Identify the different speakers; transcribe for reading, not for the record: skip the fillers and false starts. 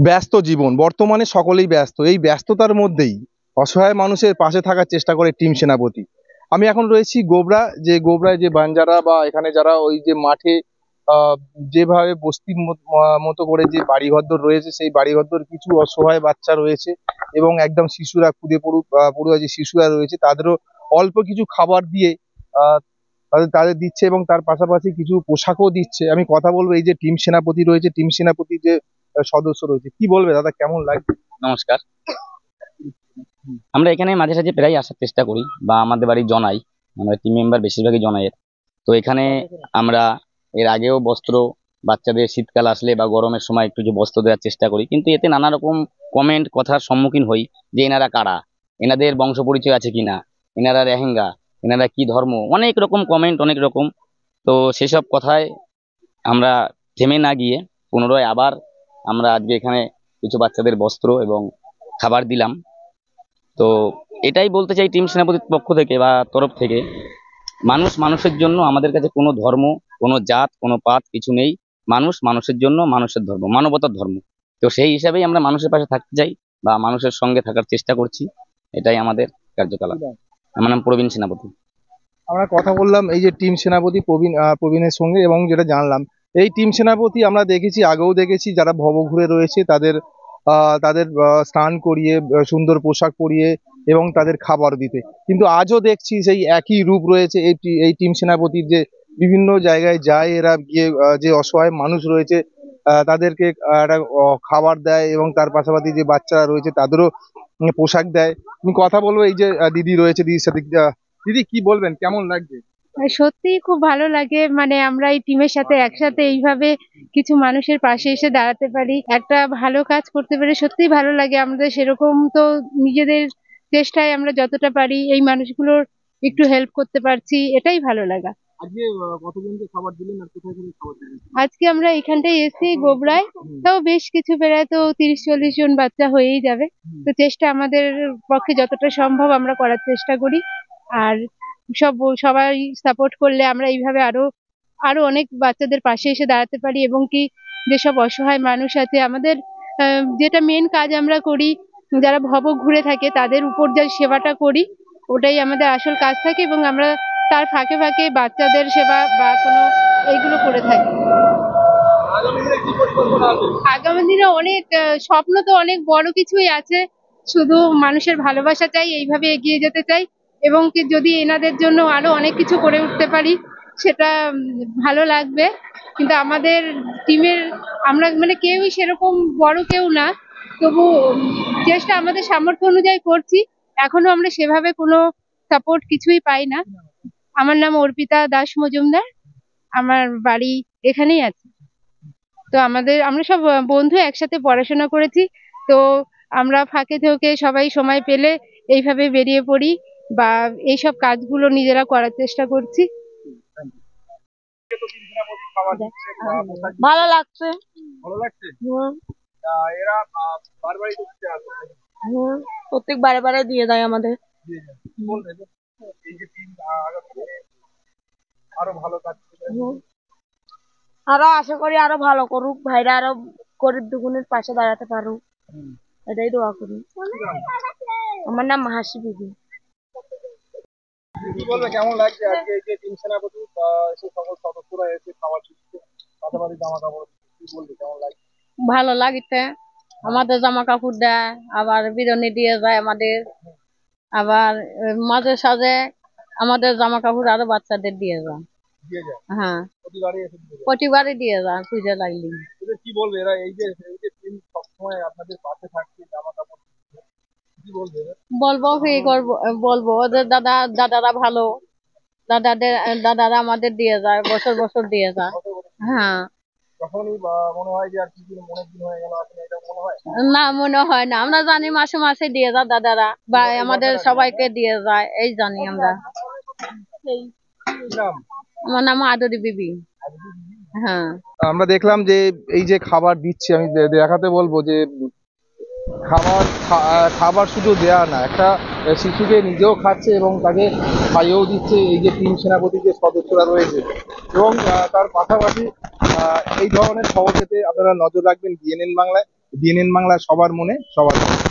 Speaker 1: ব্যস্ত জীবন, বর্তমানে সকলেই ব্যস্ত। এই ব্যস্ততার মধ্যেই অসহায় মানুষের পাশে থাকার চেষ্টা করে টিম সেনাপতি। আমি এখন রয়েছি গোবরা, যে গোবরায় যে বাঞ্জারা বা এখানে যারা ওই যে মাঠে আহ, যেভাবে বস্তির মতো করে যে বাড়িঘরদোর রয়েছে, সেই বাড়িঘরদোর কিছু অসহায় বাচ্চা রয়েছে এবং একদম শিশুরা ক্ষুদে পড়ুয়া যে শিশুরা রয়েছে তাদেরও অল্প কিছু খাবার দিয়ে আহ তাদের তাদের দিচ্ছে এবং তার পাশাপাশি কিছু পোশাকও দিচ্ছে। আমি কথা বলবো এই যে টিম সেনাপতি রয়েছে, টিম সেনাপতি যে সদস্য রয়েছে, কি বলবে দাদা, কেমন লাগছে?
Speaker 2: নমস্কার। আমরা এখানে মাঝে সাঝে প্রায় আসার চেষ্টা করি বা আমাদের বাড়ি জনাই, আমাদের টিম মেম্বার বেশিরভাগই জনাইয়ের। তো এখানে আমরা এর আগেও বস্ত্র, বাচ্চাদের শীতকাল আসলে বা গরমের সময় একটু যে বস্ত্র দেওয়ার চেষ্টা করি, কিন্তু এতে নানা রকম কমেন্ট কথার সম্মুখীন হই যে এনারা কারা, এনাদের বংশ পরিচয় আছে কিনা, এনারা রেহেঙ্গা, এনারা কি ধর্ম, অনেক রকম কমেন্ট, অনেক রকম। তো সেসব কথায় আমরা থেমে না গিয়ে পুনরায় আবার আমরা আজকে এখানে কিছু বাচ্চাদের বস্ত্র এবং খাবার দিলাম। তো এটাই বলতে চাই টিম সেনাপতির পক্ষ থেকে বা তরফ থেকে, মানুষ মানুষের জন্য, আমাদের কাছে কোনো ধর্ম, কোনো জাত, কোনো পাত কিছু নেই। মানুষ মানুষের জন্য, মানুষের ধর্ম মানবতার ধর্ম। তো সেই হিসাবেই আমরা মানুষের পাশে থাকতে চাই বা মানুষের সঙ্গে থাকার চেষ্টা করছি। এটাই আমাদের কার্যকলাপ। আমার নাম প্রবীণ সেনাপতি।
Speaker 1: আমরা কথা বললাম এই যে টিম সেনাপতি প্রবীণের সঙ্গে, এবং যেটা জানলাম এই টিম সেনাপতি আমরা দেখেছি, আগেও দেখেছি, যারা ভবঘুরে রয়েছে তাদের তাদের স্নান করিয়ে সুন্দর পোশাক পরিয়ে এবং তাদের খাবার দিতে। কিন্তু আজও দেখছি সেই একই রূপ রয়েছে এই টিম সেনাপতির, যে বিভিন্ন জায়গায় যায় এরা গিয়ে যে অসহায় মানুষ রয়েছে তাদেরকে একটা খাবার দেয় এবং তার পাশাপাশি যে বাচ্চারা রয়েছে তাদেরও পোশাক দেয়। আমি কথা বলবো এই যে দিদি রয়েছে, দিদির সাথে। দিদি, কি বলবেন, কেমন লাগছে?
Speaker 3: সত্যিই খুব ভালো লাগে, মানে আমরা এই টিমের সাথে একসাথে এইভাবে কিছু মানুষের পাশে এসে দাঁড়াতে পারি, একটা ভালো কাজ করতে পারি, সত্যিই ভালো লাগে। আমাদের সেরকম তো নিজেদের চেষ্টায় আমরা যতটা পারি এই মানুষগুলোর একটু হেল্প করতে পারছি, এটাই ভালো লাগা।
Speaker 1: আজকে কতজনকে খাবার দিলেন আর কোথায় কোথায় খাবার দিলেন?
Speaker 3: আজকে আমরা এখানটায় এসেছি গোবরায়, তাও বেশ কিছু, প্রায় তো 30-40 জন বাচ্চা হয়েই যাবে। তো চেষ্টা আমাদের পক্ষে যতটা সম্ভব আমরা করার চেষ্টা করি। আর সবাই সাপোর্ট করলে আমরা এইভাবে আরো আরো অনেক বাচ্চাদের পাশে এসে দাঁড়াতে পারি, এবং কি যেসব অসহায় মানুষ আছে আমাদের, যেটা মেন কাজ আমরা করি, যারা ভব ঘুরে থাকে তাদের উপর যে সেবাটা করি, ওটাই আমাদের আসল কাজ থাকে, এবং আমরা তার ফাঁকে ফাঁকে বাচ্চাদের সেবা বা কোনো এইগুলো করে থাকি। আগামী দিনে অনেক স্বপ্ন তো অনেক বড় কিছুই আছে, শুধু মানুষের ভালোবাসা চাই, এইভাবে এগিয়ে যেতে চাই, এবং কি যদি এনাদের জন্য আরো অনেক কিছু করে উঠতে পারি সেটা ভালো লাগবে। কিন্তু আমাদের টিমের আমরা মানে কেউই সেরকম বড় কেউ না, তবু চেষ্টা আমাদের সামর্থ্য অনুযায়ী করছি। এখনো আমরা সেভাবে কোনো সাপোর্ট কিছুই পাই না। আমার নাম অর্পিতা দাস মজুমদার, আমার বাড়ি এখানেই আছে। তো আমরা সব বন্ধু একসাথে পড়াশোনা করেছি, তো আমরা ফাঁকে থেকে সবাই সময় পেলে এইভাবে বেরিয়ে পড়ি বা এইসব কাজগুলো নিজেরা করার চেষ্টা করছি।
Speaker 4: ভালো লাগছে।
Speaker 1: ভালো লাগছে।
Speaker 4: হুম,
Speaker 1: এরা বারবারই করতে আসে।
Speaker 4: হুম, প্রত্যেক বারে বারে দিয়ে দেয় আমাদের।
Speaker 1: কি বলবে যে এই যে টিম আগামী দিনে আরো ভালো কাজ করবে?
Speaker 4: হুম, আরো আশা করি আরো ভালো করুক, ভাইরা আরো গরিব দুগুনের পাশে দাঁড়াতে পারুক, এটাই দোয়া করি। আমার নাম হাসি বিবি।
Speaker 1: কি বলবে, কেমন লাগছে আজকে এই যে টিম সেনাপতি সেই সকল সদস্যরা এসে খাবার দিচ্ছে, পাশাপাশি জামা কাপড়, কি বলবে, কেমন লাগছে?
Speaker 4: ভালো লাগিতে, আমাদের জামা কাপড় দেয়, আবার বিরিয়ানি দিয়ে যায় আমাদের, আবার মাঝে সাঝে আমাদের জামা কাপড় আরো বাচ্চাদের দিয়ে যায়।
Speaker 1: দিয়ে যায়
Speaker 4: হ্যাঁ,
Speaker 1: প্রতিবারই এসে দিয়ে যায়।
Speaker 4: প্রতিবারই দিয়ে যায় পুজো লাগলে।
Speaker 1: এদের কি বলবে, এরা এই যে টিম সবসময় আপনাদের পাশে থাকছে, জামা কাপড় দিচ্ছে, কি বলবে এদের?
Speaker 4: বলবো কি করবো, বলবো ওদের দাদারা ভালো, দাদারা আমাদের দিয়ে যায়, বছর বছর দিয়ে যায়। হ্যাঁ,
Speaker 1: যখনই মনে হয় যে আর কিছু অনেক দিন হয়ে গেল আসলে, এটা মনে হয়
Speaker 4: না মনে হয় না, আমরা জানি মাসে মাসে দিয়ে যায় দাদারা, বা আমাদের সবাইকে দিয়ে যায়, এই জানি আমরা।
Speaker 1: নাম?
Speaker 4: আমার নাম আদরি বিবি। হ্যাঁ,
Speaker 1: আমরা দেখলাম যে এই যে খাবার দিচ্ছে, আমি দেখাতে বলবো যে খাবার শুধু দেয়া না, একটা শিশুকে নিজেও খাচ্ছে এবং তাকে খাইয়েও দিচ্ছে এই যে টিম সেনাপতির যে সদস্যরা রয়েছে। এবং তার পাশাপাশি এই ধরনের খবর পেতে আপনারা নজর রাখবেন বিএনএন বাংলায়। ডিএনএন বাংলা সবার মনে সবার মনে।